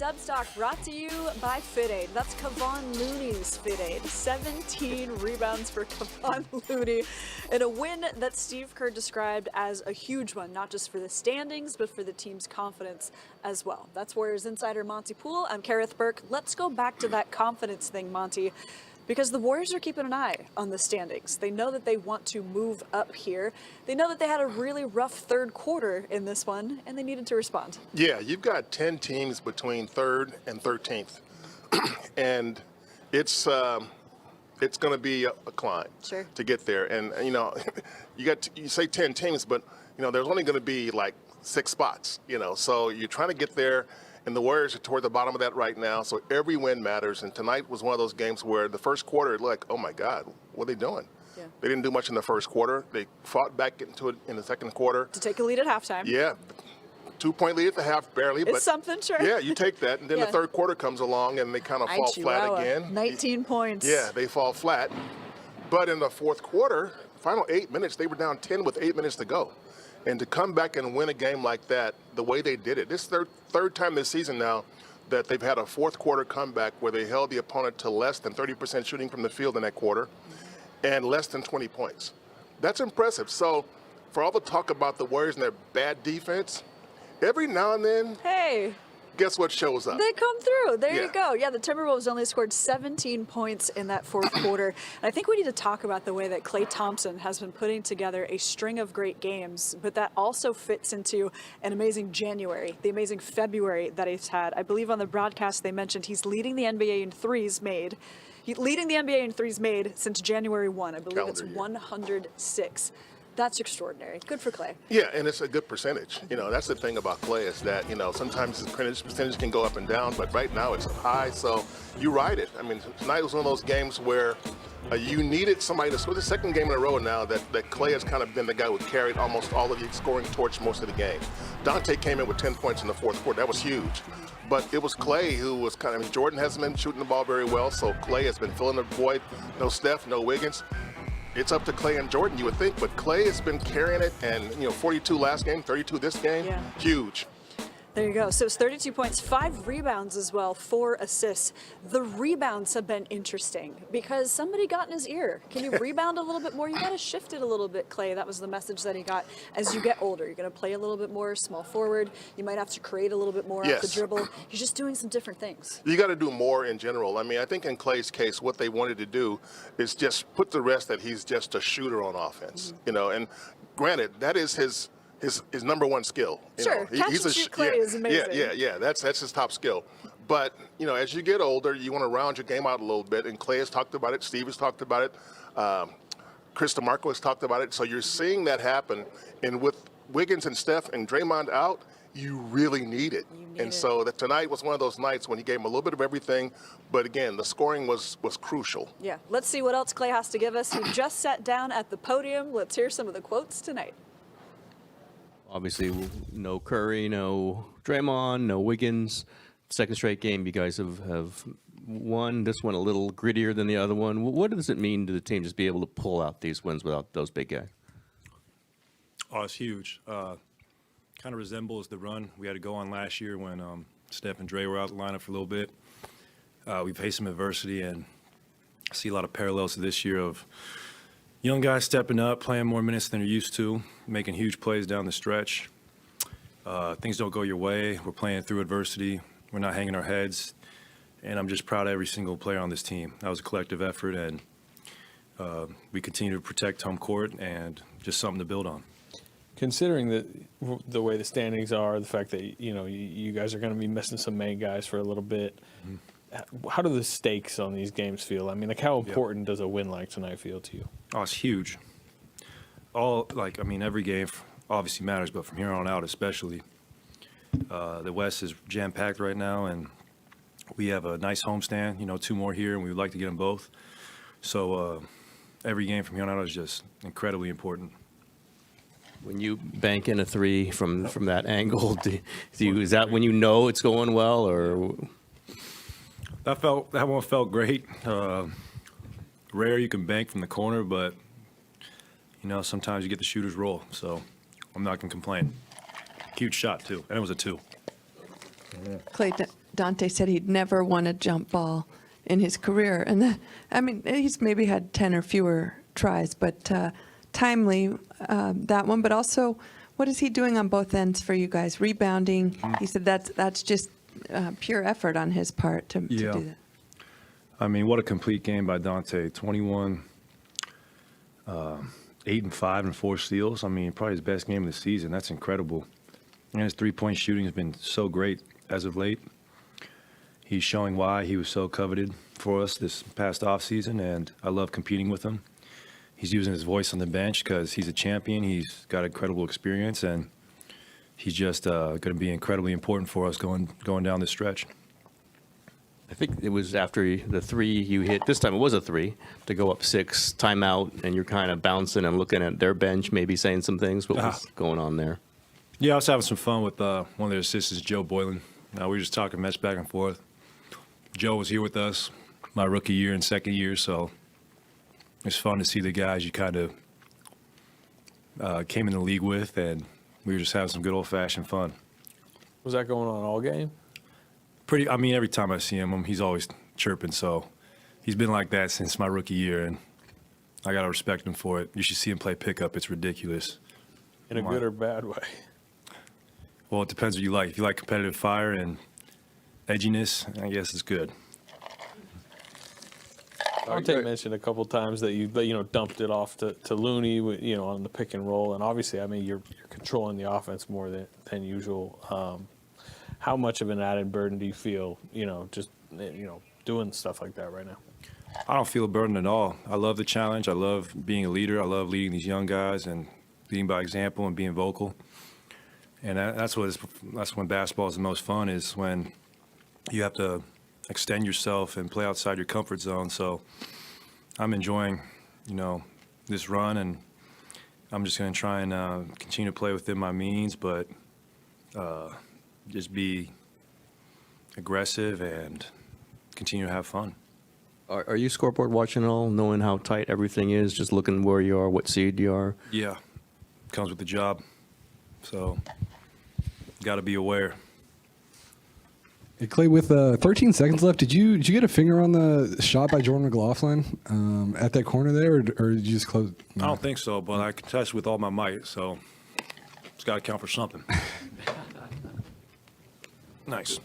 Dubstock brought to you by Fit Aid. That's Kevon Looney's Fit Aid. 17 rebounds for Kevon Looney in a win that Steve Kerr described as a huge one, not just for the standings, but for the team's confidence as well. That's Warriors insider Monte Poole. I'm Kerith, Burke. Let's go back to that confidence thing, Monte, because the Warriors are keeping an eye on the standings. They know that they want to move up here. They know that they had a really rough third quarter in this one, and they needed to respond. Yeah, you've got 10 teams between 3rd and 13th, and it's going to be a climb to get there. And you say 10 teams, but there's only going to be like 6 spots. So you're trying to get there. And the Warriors are toward the bottom of that right now, so every win matters. And tonight was one of those games where the first quarter, like, oh my God, what are they doing? Yeah. They didn't do much in the first quarter. They fought back into it in the second quarter. To take a lead at halftime. Yeah, 2-point lead at the half, barely. It's something, sure. Yeah, you take that. And then the third quarter comes along, and they kind of fall flat again. 19 points. Yeah, they fall flat. But in the fourth quarter, final 8 minutes, they were down 10 with 8 minutes to go. And to come back and win a game like that, the way they did it, this third time this season now that they've had a fourth quarter comeback where they held the opponent to less than 30% shooting from the field in that quarter and less than 20 points. That's impressive. So for all the talk about the Warriors and their bad defense, every now and then, guess what shows up? They come through. There you go. Yeah, the Timberwolves only scored 17 points in that fourth quarter. And I think we need to talk about the way that Klay Thompson has been putting together a string of great games, but that also fits into an amazing January, the amazing February that he's had. I believe on the broadcast they mentioned he's leading the NBA in threes made. Leading the NBA in threes made since January 1. I believe it's 106. That's extraordinary. Good for Klay. Yeah, and it's a good percentage. That's the thing about Klay is that, sometimes his percentage can go up and down, but right now it's high, so you ride it. I mean, tonight was one of those games where you needed somebody to score. The second game in a row now that Klay has kind of been the guy who carried almost all of the scoring torch most of the game. Donte came in with 10 points in the fourth quarter. That was huge. But it was Klay who was Jordan hasn't been shooting the ball very well, so Klay has been filling the void. No Steph, no Wiggins. It's up to Klay and Jordan, you would think, but Klay has been carrying it, and 42 last game, 32 this game, huge. There you go. So it's 32 points, 5 rebounds as well, 4 assists. The rebounds have been interesting because somebody got in his ear. Can you rebound a little bit more? You got to shift it a little bit, Klay. That was the message that he got. As you get older, you're going to play a little bit more small forward. You might have to create a little bit more off the dribble. You're just doing some different things. You got to do more in general. I mean, I think in Klay's case, what they wanted to do is just put the rest that he's just a shooter on offense. And granted, that is his number one skill. Sure, catch and shoot Klay is amazing. Yeah. That's his top skill. But as you get older, you want to round your game out a little bit. And Klay has talked about it. Steve has talked about it. Chris DeMarco has talked about it. So you're seeing that happen. And with Wiggins and Steph and Draymond out, you really need it. So that tonight was one of those nights when he gave him a little bit of everything. But again, the scoring was crucial. Yeah. Let's see what else Klay has to give us. He just sat down at the podium. Let's hear some of the quotes tonight. Obviously, no Curry, no Draymond, no Wiggins. Second straight game you guys have won. This one a little grittier than the other one. What does it mean to the team just be able to pull out these wins without those big guys? Oh, it's huge. Kind of resembles the run we had to go on last year when Steph and Dre were out of the lineup for a little bit. We faced some adversity, and I see a lot of parallels to this year of young guys stepping up, playing more minutes than they're used to, making huge plays down the stretch. Things don't go your way. We're playing through adversity. We're not hanging our heads. And I'm just proud of every single player on this team. That was a collective effort, and we continue to protect home court and just something to build on. Considering the way the standings are, the fact that you guys are going to be missing some main guys for a little bit, how do the stakes on these games feel? I mean, how important does a win like tonight feel to you? Oh, it's huge. Every game obviously matters, but from here on out especially. The West is jam-packed right now, and we have a nice homestand, 2 more here, and we would like to get them both. So every game from here on out is just incredibly important. When you bank in a 3 from that angle, is that when you know it's going well, or? That one felt great. Rare you can bank from the corner, but sometimes you get the shooter's roll. So I'm not gonna complain. Huge shot too, and it was a 2. Klay, Donte said he'd never won a jump ball in his career. And I mean, he's maybe had 10 or fewer tries, but timely, that one. But also, what is he doing on both ends for you guys? Rebounding. He said that's just pure effort on his part to do that. I mean, what a complete game by Donte. 21, 8 and 5 and 4 steals. I mean, probably his best game of the season. That's incredible. And his three-point shooting has been so great as of late. He's showing why he was so coveted for us this past offseason, and I love competing with him. He's using his voice on the bench because he's a champion. He's got incredible experience, and he's just going to be incredibly important for us going down this stretch. I think it was after the three you hit. This time it was a three to go up 6, timeout, and you're kind of bouncing and looking at their bench, maybe saying some things. What was going on there? Yeah, I was having some fun with one of their assistants, Joe Boylan. We were just talking mess back and forth. Joe was here with us my rookie year and second year, so it's fun to see the guys you kind of came in the league with, and we were just having some good old-fashioned fun. Was that going on all game? I mean, every time I see him, he's always chirping, so he's been like that since my rookie year, and I got to respect him for it. You should see him play pickup. It's ridiculous. In a good or bad way? Well, it depends what you like. If you like competitive fire and edginess, I guess it's good. Monte mentioned a couple times that you dumped it off to Looney, on the pick and roll, and obviously, I mean, you're controlling the offense more than usual. How much of an added burden do you feel, doing stuff like that right now? I don't feel a burden at all. I love the challenge. I love being a leader. I love leading these young guys and leading by example and being vocal. And that's when basketball is the most fun, is when you have to extend yourself and play outside your comfort zone. So I'm enjoying, this run, and I'm just going to try and continue to play within my means, but just be aggressive and continue to have fun. Are you scoreboard watching at all, knowing how tight everything is, just looking where you are, what seed you are? Yeah, comes with the job. So got to be aware. Hey, Klay, with 13 seconds left, did you get a finger on the shot by Jordan McLaughlin at that corner there, or did you just close? No. I don't think so, but I contest with all my might, so it's got to count for something. Nice.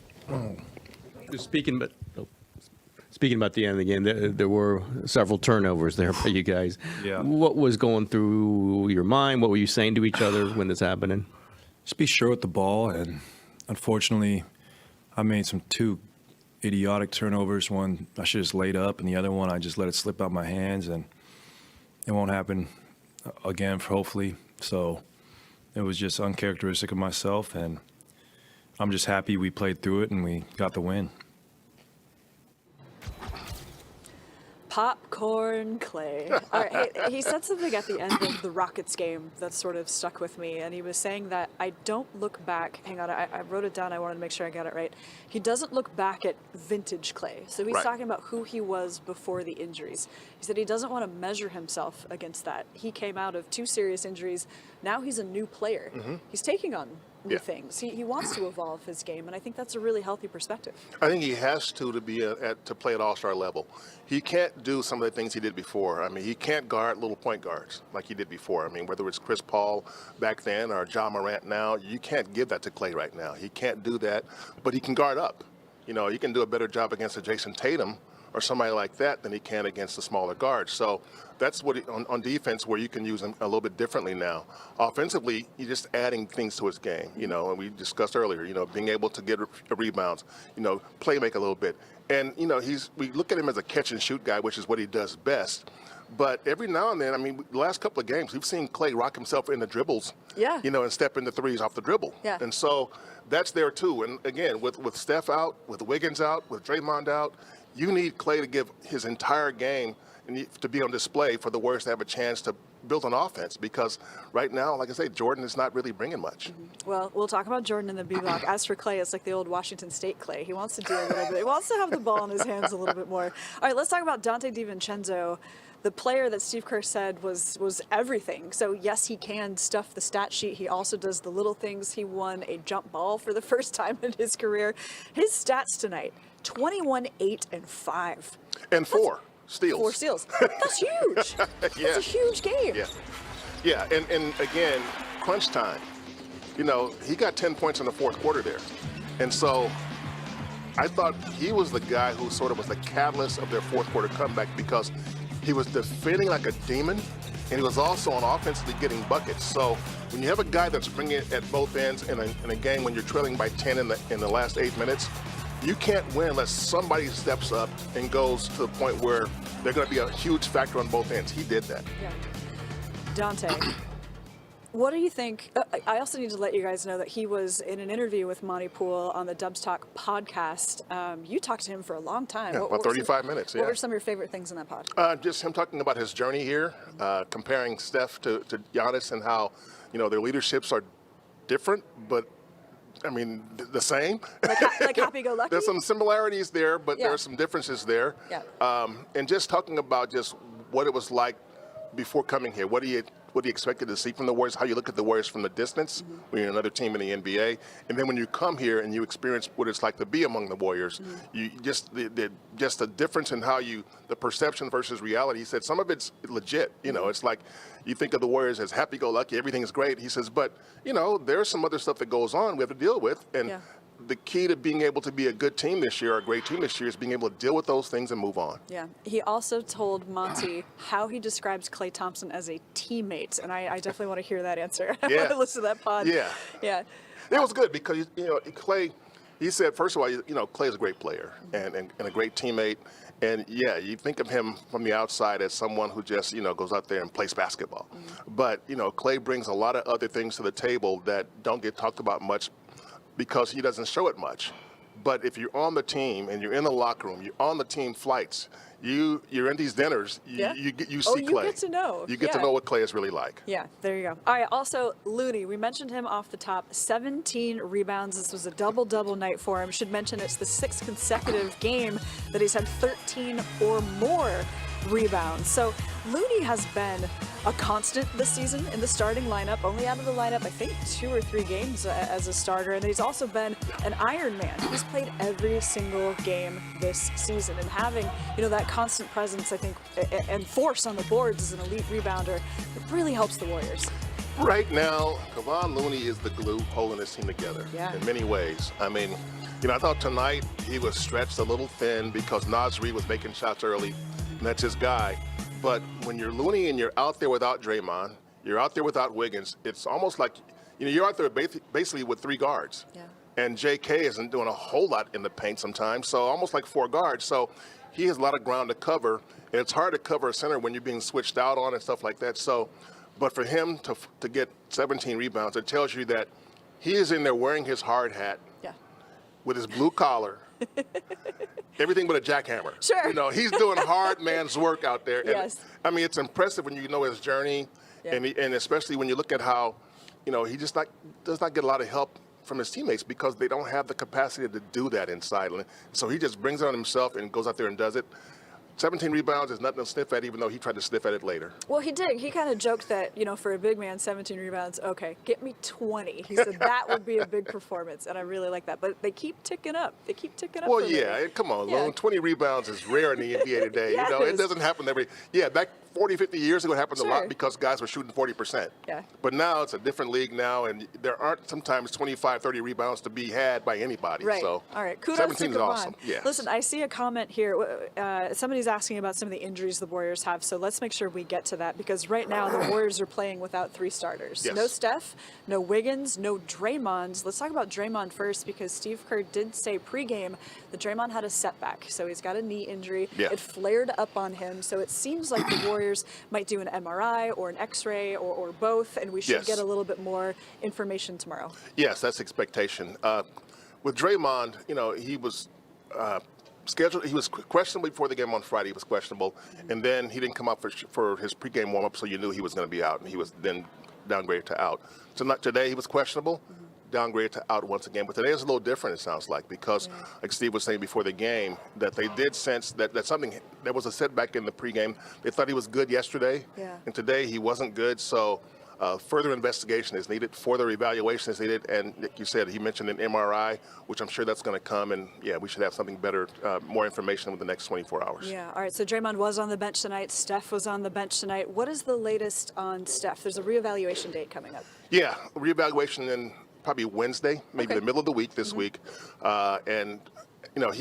Speaking about the end of the game, there were several turnovers there by you guys. Yeah. What was going through your mind? What were you saying to each other when this happening? Just be sure with the ball, and unfortunately, I made some 2 idiotic turnovers. One I should have just laid up, and the other one I just let it slip out my hands, and it won't happen again, hopefully. So it was just uncharacteristic of myself, and I'm just happy we played through it and we got the win. Popcorn Klay. All right, he said something at the end of the Rockets game that sort of stuck with me, and he was saying that I don't look back. Hang on, I wrote it down. I wanted to make sure I got it right. He doesn't look back at vintage Klay. So he's talking about who he was before the injuries. He said he doesn't want to measure himself against that. He came out of 2 serious injuries. Now he's a new player. He's taking on new things. He wants to evolve his game, and I think that's a really healthy perspective. I think he has to be to play at all-star level. He can't do some of the things he did before. I mean, he can't guard little point guards like he did before. I mean, whether it's Chris Paul back then or Ja Morant now, you can't give that to Klay right now. He can't do that, but he can guard up. He can do a better job against a Jason Tatum or somebody like that than he can against the smaller guards. So that's what on defense, where you can use him a little bit differently now. Offensively, he's just adding things to his game, and we discussed earlier, being able to get rebounds, play make a little bit. And, we look at him as a catch and shoot guy, which is what he does best. But every now and then, I mean, the last couple of games, we've seen Klay rock himself in the dribbles, and step into threes off the dribble. Yeah. And so that's there too. And again, with Steph out, with Wiggins out, with Draymond out, you need Klay to give his entire game and to be on display for the Warriors to have a chance to build an offense, because right now, like I say, Jordan is not really bringing much. Well, we'll talk about Jordan in the B-block. As for Klay, it's like the old Washington State Klay. He wants to do a little bit. He wants to have the ball in his hands a little bit more. All right, let's talk about Donte DiVincenzo. the player that Steve Kerr said was everything. So yes, he can stuff the stat sheet. He also does the little things. He won a jump ball for the first time in his career. His stats tonight, 21, 8, and 5. And 4 steals. 4 steals. That's huge. Yeah. That's a huge game. Yeah. Yeah, and again, crunch time. You know, he got 10 points in the fourth quarter there. And so I thought he was the guy who sort of was the catalyst of their fourth quarter comeback because he was defending like a demon, and he was also on offensively getting buckets. So when you have a guy that's bringing it at both ends in a game when you're trailing by 10 in the last 8 minutes, you can't win unless somebody steps up and goes to the point where they're going to be a huge factor on both ends. He did that. Yeah. Donte, what do you think? I also need to let you guys know that he was in an interview with Monte Poole on the Dubs Talk podcast. You talked to him for a long time. Yeah, about 35 minutes, yeah. What were some of your favorite things in that pod? Just him talking about his journey here, comparing Steph to Giannis and how, you know, their leaderships are different, but I mean, the same. Like happy-go-lucky? There's some similarities there, but Yeah. there are some differences there. Yeah. And just talking about just what it was like before coming here, what he expected to see from the Warriors, how you look at the Warriors from the distance when you're another team in the NBA, and then when you come here and you experience what it's like to be among the Warriors, you just the difference in how the perception versus reality. He said some of it's legit. You know, it's like you think of the Warriors as happy-go-lucky, everything is great. He says, but you know, there's some other stuff that goes on we have to deal with, and Yeah. the key to being able to be a good team this year, or a great team this year, is being able to deal with those things and move on. Yeah. He also told Monte how he describes Klay Thompson as a teammate, and I definitely want to hear that answer. I want to listen to that pod. Yeah. Yeah. It was good because, you know, Klay, he said, first of all, you know, Klay is a great player and a great teammate. And, yeah, you think of him from the outside as someone who just, you know, goes out there and plays basketball. But, you know, Klay brings a lot of other things to the table that don't get talked about much because he doesn't show it much. But if you're on the team and you're in the locker room, you're on the team flights, you're in these dinners, you see Klay. You get to know. You get to know what Klay is really like. Yeah, there you go. All right, also, Looney, we mentioned him off the top, 17 rebounds. This was a double-double night for him. Should mention it's the 6th consecutive game that he's had 13 or more rebounds. So Looney has been a constant this season in the starting lineup, only out of the lineup, I think, 2 or 3 games as a starter. And he's also been an Iron Man. He's played every single game this season. And having, you know, that constant presence, I think, and force on the boards as an elite rebounder, it really helps the Warriors. Right now, Kevon Looney is the glue holding this team together in many ways. I mean, you know, I thought tonight he was stretched a little thin because Naz Reid was making shots early, and that's his guy. But when you're Looney and you're out there without Draymond, you're out there without Wiggins, it's almost like, you know, you're out there basically with 3 guards. Yeah. And J.K. isn't doing a whole lot in the paint sometimes, so almost like 4 guards. So he has a lot of ground to cover, and it's hard to cover a center when you're being switched out on and stuff like that. So, but for him to get 17 rebounds, it tells you that he is in there wearing his hard hat with his blue collar, everything but a jackhammer. Sure. You know, he's doing hard man's work out there. And, Yes. I mean, it's impressive when you know his journey, and especially when you look at how, you know, he just does not get a lot of help from his teammates because they don't have the capacity to do that inside. So he just brings it on himself and goes out there and does it. 17 rebounds is nothing to sniff at, even though he tried to sniff at it later. Well, he did. He kind of joked that, you know, for a big man, 17 rebounds, okay, get me 20. He said that would be a big performance, and I really like that. But they keep ticking up. They keep ticking up. Well, yeah, come on, Lone. 20 rebounds is rare in the NBA today. Yeah, you know, it it is. doesn't happen back 40, 50 years ago, it happened a lot because guys were shooting 40%. Yeah. But now it's a different league now, and there aren't sometimes 25, 30 rebounds to be had by anybody. Right. So all right. Kudos 17 to is Kevon. awesome. Yeah. Listen, I see a comment here. Somebody's asking about some of the injuries the Warriors have, so let's make sure we get to that because right now the Warriors are playing without 3 starters. Yes. No Steph, no Wiggins, no Draymond. Let's talk about Draymond first because Steve Kerr did say pregame that Draymond had a setback, so he's got a knee injury. Yeah. It flared up on him, so it seems like the Warriors might do an MRI or an X-ray or both, and we should get a little bit more information tomorrow. Yes, that's expectation. With Draymond, you know, he was scheduled. He was questionable before the game on Friday. He was questionable, and then he didn't come up for his pregame warm-up, so you knew he was going to be out, and he was then downgraded to out. So today he was questionable. downgraded to out once again. But today is a little different, it sounds like, because, like Steve was saying before the game, that they did sense that there was a setback in the pregame. They thought he was good yesterday, and today he wasn't good. So further investigation is needed, further evaluation is needed, and like you said, he mentioned an MRI, which I'm sure that's going to come, and we should have something better, more information within the next 24 hours. Yeah, all right, so Draymond was on the bench tonight, Steph was on the bench tonight. What is the latest on Steph? There's a reevaluation date coming up. Yeah, reevaluation in probably Wednesday, maybe the middle of the week this week, and, you know,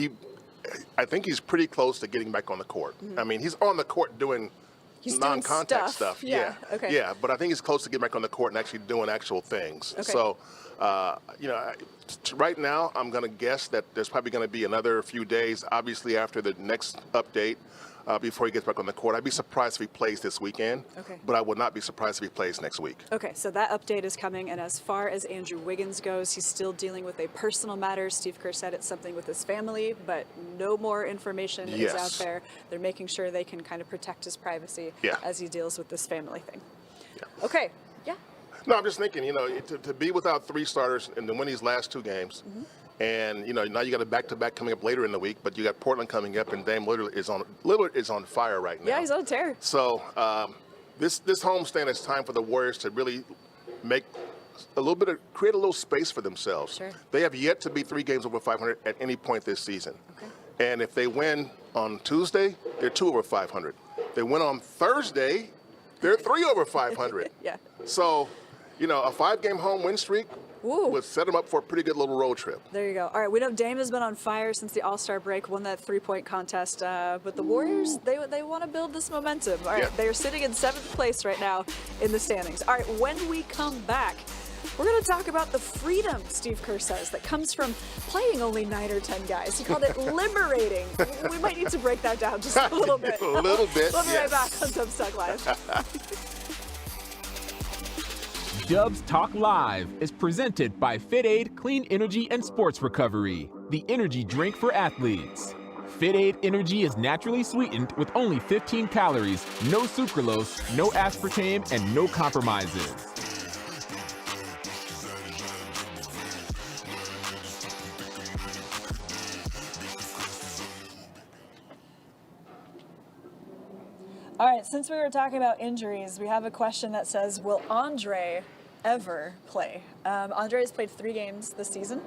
I think he's pretty close to getting back on the court. I mean, he's on the court doing non-contact stuff. Yeah. Okay. Yeah, but I think he's close to getting back on the court and actually doing actual things. Okay. So, you know, right now I'm going to guess that there's probably going to be another few days, obviously after the next update, before he gets back on the court. I'd be surprised if he plays this weekend, but I would not be surprised if he plays next week. Okay, so that update is coming, and as far as Andrew Wiggins goes, he's still dealing with a personal matter. Steve Kerr said it's something with his family, but no more information is out there. They're making sure they can kind of protect his privacy as he deals with this family thing. Okay, No, I'm just thinking, you know, to be without 3 starters and to win these last 2 games, and, you know, now you got a back-to-back coming up later in the week, but you got Portland coming up, and Dame Lillard is on fire right now. Yeah, he's on a tear. So this homestand is time for the Warriors to really make create a little space for themselves. Sure. They have yet to be 3 games over 500 at any point this season. And if they win on Tuesday, they're 2 over 500. They win on Thursday, they're 3 over 500. So, you know, a 5-game home win streak would set them up for a pretty good little road trip. There you go. All right, we know Dame has been on fire since the All-Star break, won that 3-point contest, but the Warriors, they want to build this momentum. All right, they're sitting in 7th place right now in the standings. All right, when we come back, we're going to talk about the freedom, Steve Kerr says, that comes from playing only 9 or 10 guys. He called it liberating. We might need to break that down just a little bit. A little bit, We'll be right back on Dubstock Live. Dubs Talk Live is presented by FitAid Clean Energy and Sports Recovery, the energy drink for athletes. FitAid Energy is naturally sweetened with only 15 calories, no sucralose, no aspartame, and no compromises. All right, since we were talking about injuries, we have a question that says, will Andre ever play? Andre has played 3 games this season.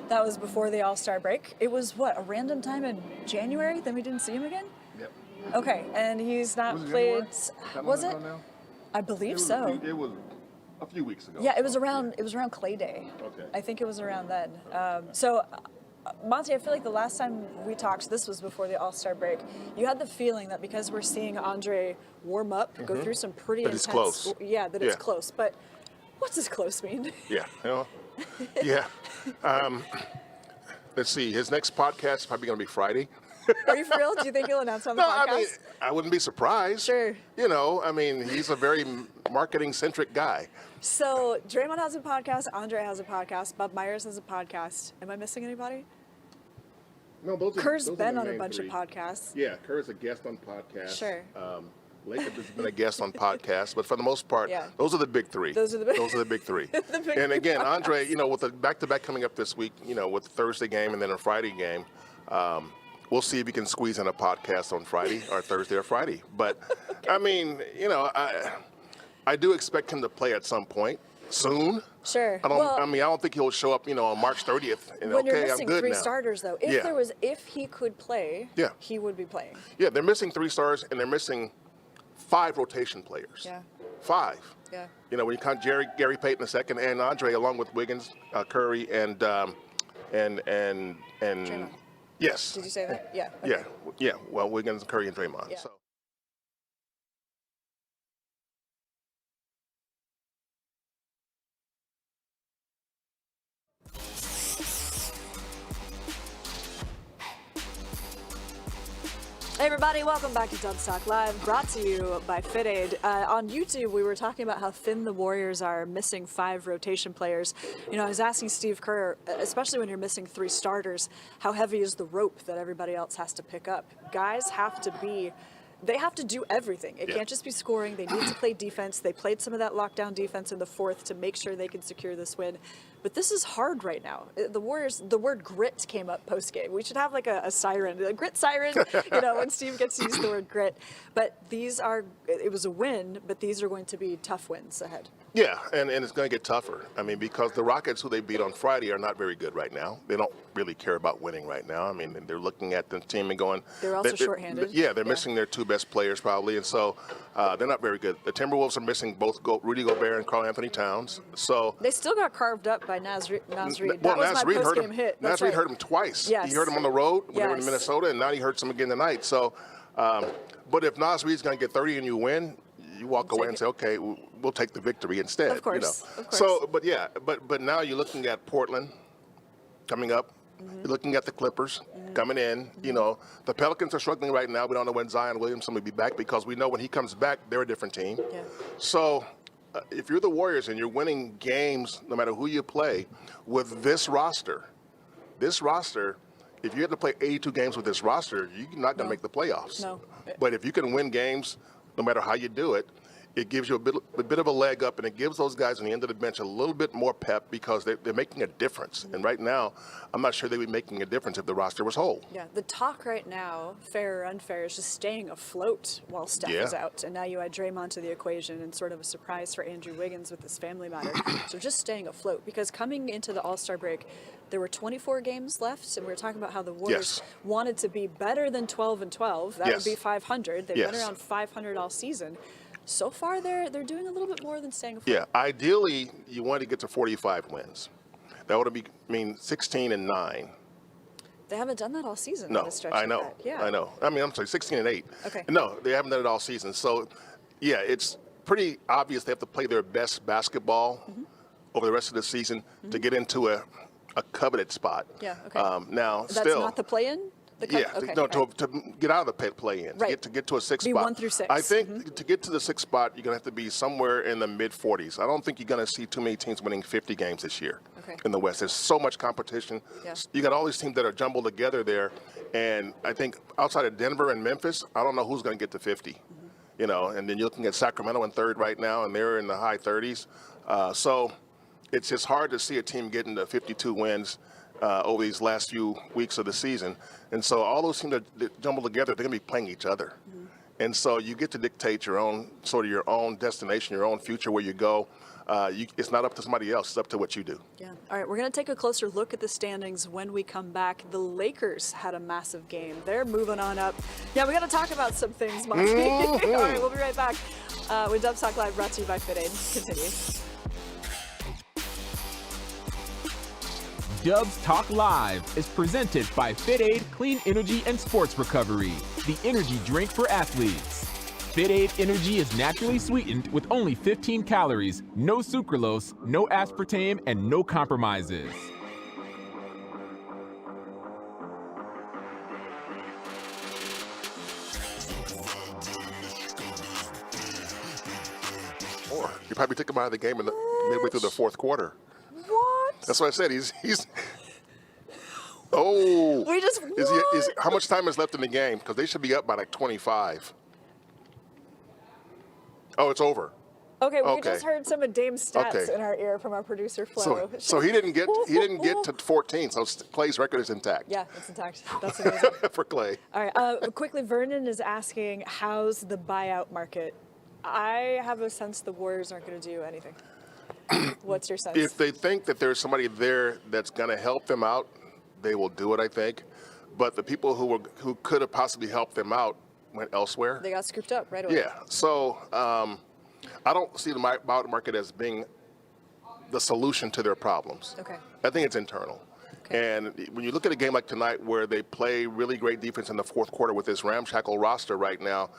That was before the All-Star break. It was, what, a random time in January? Then we didn't see him again? Yep. Okay, and he's not played, was it? I believe so. It was a few weeks ago. Yeah, it was around Klay Day. Okay. I think it was around then. Monte, I feel like the last time we talked, this was before the All-Star break, you had the feeling that because we're seeing Andre warm up, go through some pretty intense... That it's close. Yeah, that it's close. But what does close mean? Yeah. You know, let's see. His next podcast is probably going to be Friday. Are you for real? Do you think he'll announce on the podcast? I mean, I wouldn't be surprised. Sure. You know, I mean, he's a very marketing-centric guy. So Draymond has a podcast, Andre has a podcast, Bob Myers has a podcast. Am I missing anybody? No, those Kerr's are been the on a main bunch 3. of podcasts. Yeah, Kerr's a guest on podcasts. Sure. Lacob has been a guest on podcasts, but for the most part, those are the big 3. Those are the big 3. The And again, podcasts. Andre, you know, with the back-to-back coming up this week, you know, with the Thursday game and then a Friday game, we'll see if we can squeeze in a podcast on Friday or Thursday or Friday. But, I mean, you know, I do expect him to play at some point soon. Sure. I don't think he'll show up, you know, on March 30th. And, When you're okay, missing I'm good 3 now. starters, though, if he could play, he would be playing. Yeah, they're missing 3 stars and they're missing 5 rotation players. Yeah. 5. Yeah. You know, when you count Gary Payton II and Andre along with Wiggins, Curry, and Draymond. Yes. Did you say that? Yeah. Okay. Yeah. Well, Wiggins, Curry, and Draymond. Yeah. So. Hey everybody, welcome back to Dubstock Live, brought to you by FitAid. On YouTube, we were talking about how thin the Warriors are, missing 5 rotation players. You know, I was asking Steve Kerr, especially when you're missing 3 starters, how heavy is the rope that everybody else has to pick up? Guys have to do everything. It can't just be scoring. They need to play defense. They played some of that lockdown defense in the 4th to make sure they could secure this win. But this is hard right now. The Warriors, the word grit came up post-game. We should have like a siren, a grit siren, when Steve gets to use the word grit. But it was a win, but these are going to be tough wins ahead. Yeah, and it's going to get tougher. I mean, because the Rockets, who they beat on Friday, are not very good right now. They don't really care about winning right now. I mean, they're looking at the team and going... They're also shorthanded. Yeah, they're missing their two best players probably, and so they're not very good. The Timberwolves are missing both Rudy Gobert and Karl Anthony Towns. So they still got carved up by Naz Reid. Well, That was Naz my Reid post-game hit. Naz Reid hurt him twice. Yes. He hurt him on the road when they were in Yes. Minnesota, and now he hurts him again tonight. So, but if Naz Reid's going to get 30 and you win, you walk away and say, okay, we'll take the victory instead. Of course, of course. So, but now you're looking at Portland coming up. You're looking at the Clippers coming in. The Pelicans are struggling right now. We don't know when Zion Williamson will be back because we know when he comes back, they're a different team. Yeah. So if you're the Warriors and you're winning games, no matter who you play, with this roster, if you have to play 82 games with this roster, you're not going to make the playoffs. No. But if you can win games, no matter how you do it, it gives you a bit of a leg up, and it gives those guys on the end of the bench a little bit more pep because they're making a difference. And right now, I'm not sure they'd be making a difference if the roster was whole. Yeah, the talk right now, fair or unfair, is just staying afloat while Steph is out. And now you add Draymond to the equation and sort of a surprise for Andrew Wiggins with his family matter. So just staying afloat because coming into the All-Star break, there were 24 games left, and we were talking about how the Warriors wanted to be better than 12-12. That would be 500. They've been around 500 all season. So far, they're doing a little bit more than staying afloat. Yeah, ideally, you want to get to 45 wins. That would mean 16-9. They haven't done that all season. No, this stretch I know. like that. Yeah. I know. I mean, I'm sorry, 16-8. Okay. No, they haven't done it all season. So, yeah, it's pretty obvious they have to play their best basketball over the rest of the season to get into a coveted spot. Yeah. Okay. Now, That's not the play-in. To get out of the play-in, to get to a sixth spot. 1 through 6. I think to get to the sixth spot, you're going to have to be somewhere in the mid-40s. I don't think you're going to see too many teams winning 50 games this year in the West. There's so much competition. Yeah. You got all these teams that are jumbled together there, and I think outside of Denver and Memphis, I don't know who's going to get to 50. And then you're looking at Sacramento in third right now, and they're in the high 30s. So it's just hard to see a team getting to 52 wins over these last few weeks of the season. And so all those teams that jumble together, they're going to be playing each other. And so you get to dictate your own destination, your own future, where you go. It's not up to somebody else. It's up to what you do. Yeah. All right, we're going to take a closer look at the standings when we come back. The Lakers had a massive game. They're moving on up. Yeah, we got to talk about some things, Monte. All right, we'll be right back with Dubs Talk Live, brought to you by FitAid. Continue. Dubs Talk Live is presented by FitAid Clean Energy and Sports Recovery, the energy drink for athletes. FitAid Energy is naturally sweetened with only 15 calories, no sucralose, no aspartame, and no compromises. Or you probably took him out of the game midway through the fourth quarter. What? That's what I said. He's. Oh. We just. How much time is left in the game? Because they should be up by like 25. Oh, it's over. Okay, we just heard some of Dame's stats in our ear from our producer Flo. So he didn't get to 14. So Klay's record is intact. Yeah, it's intact. That's amazing. For Klay. All right. Quickly, Vernon is asking, how's the buyout market? I have a sense the Warriors aren't going to do anything. What's your sense? If they think that there's somebody there that's going to help them out, they will do it, I think. But the people who could have possibly helped them out went elsewhere. They got scooped up right away. Yeah. So I don't see the buyout market as being the solution to their problems. Okay. I think it's internal. Okay. And when you look at a game like tonight where they play really great defense in the fourth quarter with this ramshackle roster right now,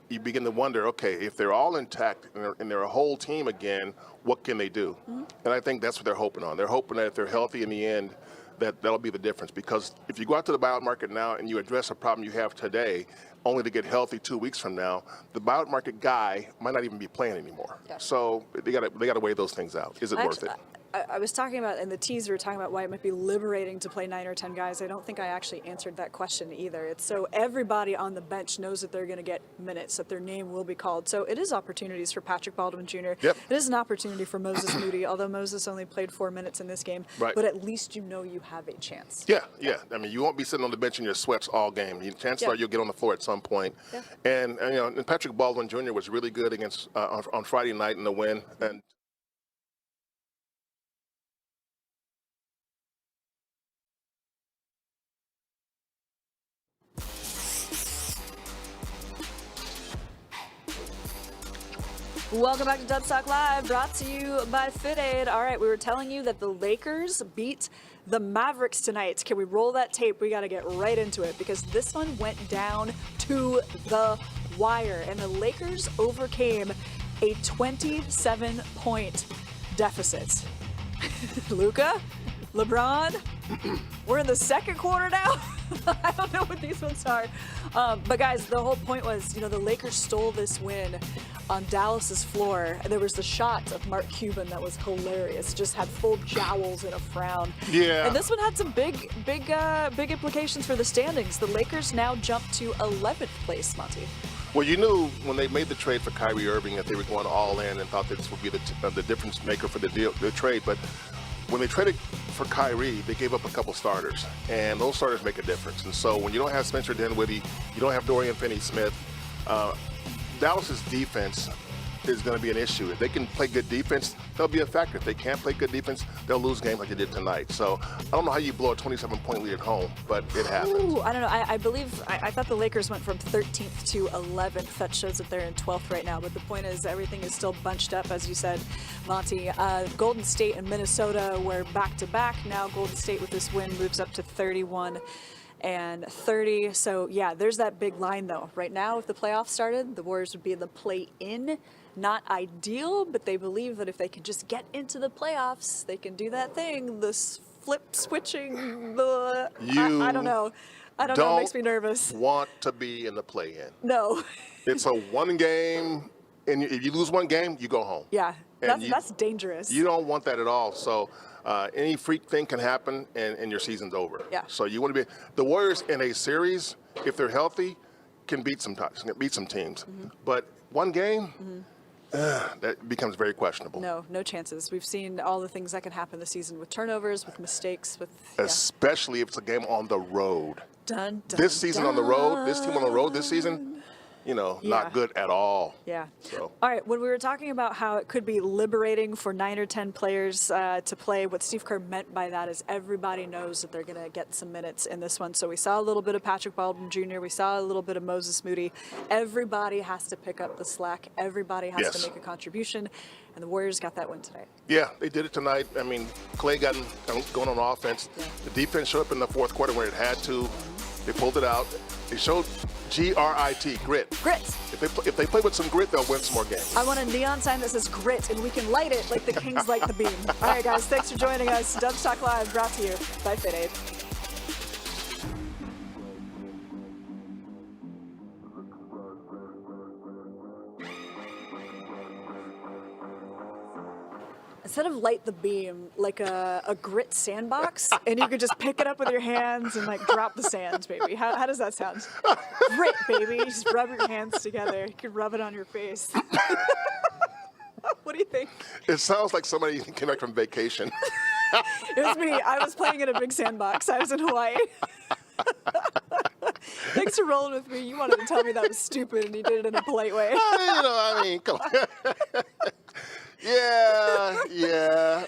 you begin to wonder, okay, if they're all intact and they're a whole team again, what can they do? Mm-hmm. And I think that's what they're hoping on. They're hoping that if they're healthy in the end, that'll be the difference. Because if you go out to the buyout market now and you address a problem you have today, only to get healthy 2 weeks from now, the buyout market guy might not even be playing anymore. Yeah. So they got to weigh those things out. Is it worth it? I was talking about, in the teaser, talking about why it might be liberating to play 9 or 10 guys. I don't think I actually answered that question either. It's so everybody on the bench knows that they're going to get minutes, that their name will be called. So it is opportunities for Patrick Baldwin Jr. Yep. It is an opportunity for Moses Moody, although Moses only played 4 minutes in this game. Right. But at least you know you have a chance. Yeah. I mean, you won't be sitting on the bench in your sweats all game. Chances are you'll get on the floor at some point. Yeah. And and Patrick Baldwin Jr. was really good against on Friday night in the win. And Welcome back to Dubstock Live, brought to you by FitAid. All right, we were telling you that the Lakers beat the Mavericks tonight. Can we roll that tape? We got to get right into it because this one went down to the wire, and the Lakers overcame a 27-point deficit. Luka, LeBron, we're in the second quarter now. I don't know what these ones are. But guys, the whole point was, the Lakers stole this win on Dallas's floor. There was the shot of Mark Cuban that was hilarious. Just had full jowls and a frown. Yeah. And this one had some big implications for the standings. The Lakers now jump to 11th place, Monte. well, you knew when they made the trade for Kyrie Irving that they were going all in and thought that this would be the difference maker for the trade. But when they traded for Kyrie, they gave up a couple starters, and those starters make a difference. And so when you don't have Spencer Dinwiddie, you don't have Dorian Finney-Smith, Dallas's defense is going to be an issue. If they can play good defense, they'll be a factor. If they can't play good defense, they'll lose games like they did tonight. So I don't know how you blow a 27-point lead at home, but it happens. Ooh, I don't know. I thought the Lakers went from 13th to 11th. That shows that they're in 12th right now. But the point is, everything is still bunched up, as you said, Monty. Golden State and Minnesota were back-to-back. Now Golden State with this win moves up to 31 and 30. So, yeah, there's that big line, though. Right now, if the playoffs started, the Warriors would be in the play-in. Not ideal, but they believe that if they can just get into the playoffs, they can do that thing, this flip-switching, I don't know. I don't know, it makes me nervous. Want to be in the play-in. No. It's a one game, and if you lose one game, you go home. Yeah, And that's dangerous. You don't want that at all. So any freak thing can happen, and your season's over. Yeah. So you want to be the Warriors in a series, if they're healthy, can beat some teams. Mm-hmm. But one game, that becomes very questionable. No chances. We've seen all the things that can happen this season with turnovers, with mistakes, Especially if it's a game on the road. Dun, dun, This season on the road, this team on the road this season, not good at all. Yeah. So. All right, when we were talking about how it could be liberating for 9 or 10 players to play, what Steve Kerr meant by that is everybody knows that they're going to get some minutes in this one. So we saw a little bit of Patrick Baldwin Jr., we saw a little bit of Moses Moody. Everybody has to pick up the slack. Everybody has to make a contribution, and the Warriors got that win tonight. Yeah, they did it tonight. I mean, Klay got going on offense. Yeah. The defense showed up in the fourth quarter when it had to. They pulled it out. They showed G-R-I-T, grit. Grit. If they play with some grit, they'll win some more games. I want a neon sign that says grit, and we can light it like the Kings light the beam. All right, guys, thanks for joining us. Dubstock Live brought to you by FitAid. Instead of light the beam, like a grit sandbox, and you could just pick it up with your hands and drop the sand, baby. How does that sound? Grit, baby. You just rub your hands together. You could rub it on your face. What do you think? It sounds like somebody came back from vacation. It was me. I was playing in a big sandbox. I was in Hawaii. Thanks for rolling with me. You wanted to tell me that was stupid, and you did it in a polite way. Come on. Yeah.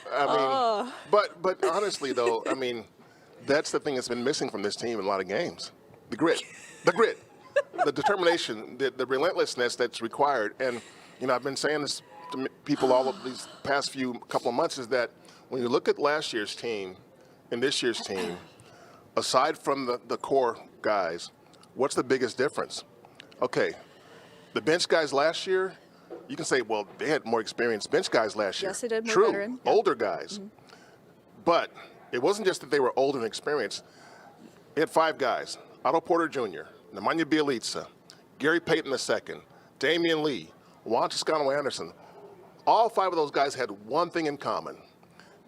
But honestly, though, that's the thing that's been missing from this team in a lot of games. The grit, the determination, the relentlessness that's required. And, I've been saying this to people all of these past couple of months is that when you look at last year's team and this year's team, aside from the core guys, what's the biggest difference? Okay, the bench guys last year, you can say, well, they had more experienced bench guys last year. Yes, they did. More True, veteran. older guys. Mm-hmm. But it wasn't just that they were older and experienced. They had 5 guys: Otto Porter Jr., Nemanja Bjelica, Gary Payton II, Damian Lee, Juan Toscano Anderson. All 5 of those guys had one thing in common.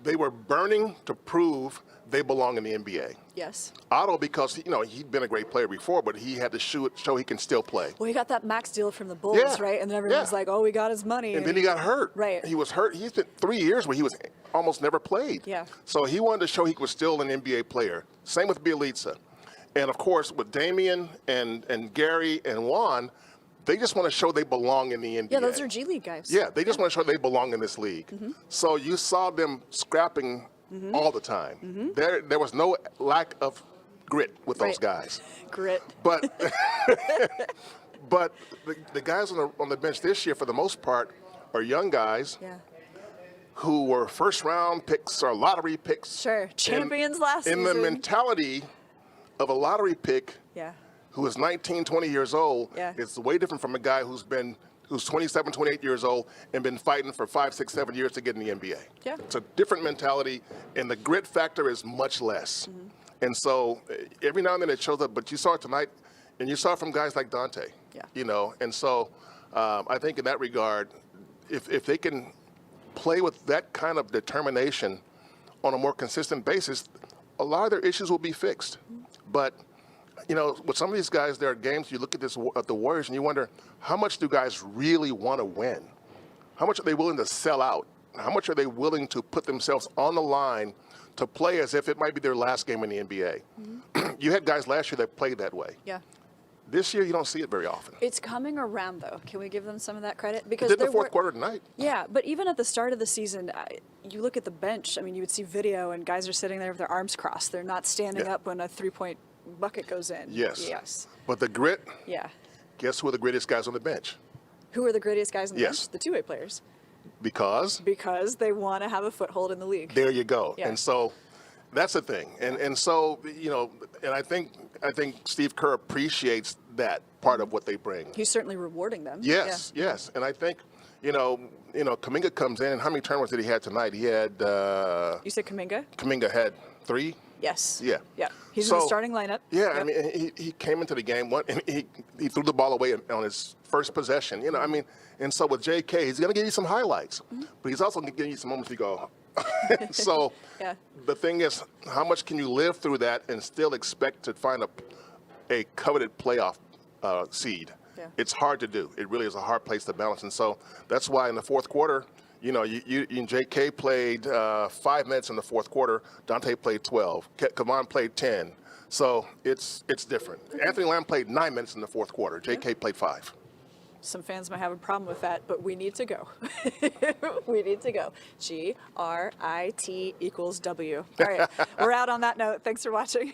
they were burning to prove they belong in the NBA. Yes. Otto, because he'd been a great player before, but he had to show he can still play. Well, he got that max deal from the Bulls, Yeah. right? And then everyone's Yeah. like, "Oh, he got his money." And then he got hurt. Right. He was hurt. He spent 3 years where he was almost never played. Yeah. So he wanted to show he was still an NBA player. Same with Bielitsa. And of course, with Damian and Gary and Juan, they just want to show they belong in the NBA. Yeah, those are G League guys. Yeah, they just want to show they belong in this league. So you saw them scrapping all the time. There was no lack of grit with those Right. guys. Grit. But but the guys on the bench this year, for the most part, are young guys Yeah. who were first-round picks or lottery picks. Sure. Champions last in season. the mentality of a lottery pick Yeah. who is 19, 20 years old, Yeah. it's way different from a guy who's 27, 28 years old and been fighting for 5, 6, 7 years to get in the NBA. Yeah. It's a different mentality, and the grit factor is much less. And so every now and then it shows up, but you saw it tonight, and you saw it from guys like Donte. Yeah. And so I think in that regard, if they can play with that kind of determination on a more consistent basis, a lot of their issues will be fixed. But with some of these guys, there are games you look at the Warriors and you wonder, how much do guys really want to win? How much are they willing to sell out? How much are they willing to put themselves on the line to play as if it might be their last game in the NBA? You had guys last year that played that way. Yeah. This year, you don't see it very often. It's coming around, though. Can we give them some of that credit? They Because did the there fourth were- quarter tonight. Yeah, but even at the start of the season, you look at the bench. I mean, you would see video, and guys are sitting there with their arms crossed. They're not standing Yeah. up when a three-point bucket goes in. Yes. Yes. But the grit, Yeah. guess who are the greatest guys on the bench? Who are the greatest guys in the Yes. bench? The two-way players. Because Because they want to have a foothold in the league. there you go. Yeah. And so that's the thing. And so, and I think Steve Kerr appreciates that part of what they bring. He's certainly rewarding them. Yes, yes. And I think, Kuminga comes in, and how many turnovers did he have tonight? He had, You said Kuminga? Kuminga had 3. Yes. Yeah. Yeah. He's in the starting lineup. Yeah, Yep. I mean, he came into the game, and he threw the ball away on his first possession. And so with J.K., he's going to give you some highlights, but he's also going to give you some moments you go. So Yeah. the thing is, how much can you live through that and still expect to find a coveted playoff seed? Yeah. It's hard to do. It really is a hard place to balance. And so that's why in the fourth quarter, J.K. played 5 minutes in the fourth quarter. Donte played 12. Kevon played 10. So it's different. Anthony Lamb played 9 minutes in the fourth quarter. J.K. played 5. Some fans might have a problem with that, but we need to go. We need to go. GRIT =W. All right. We're out on that note. Thanks for watching.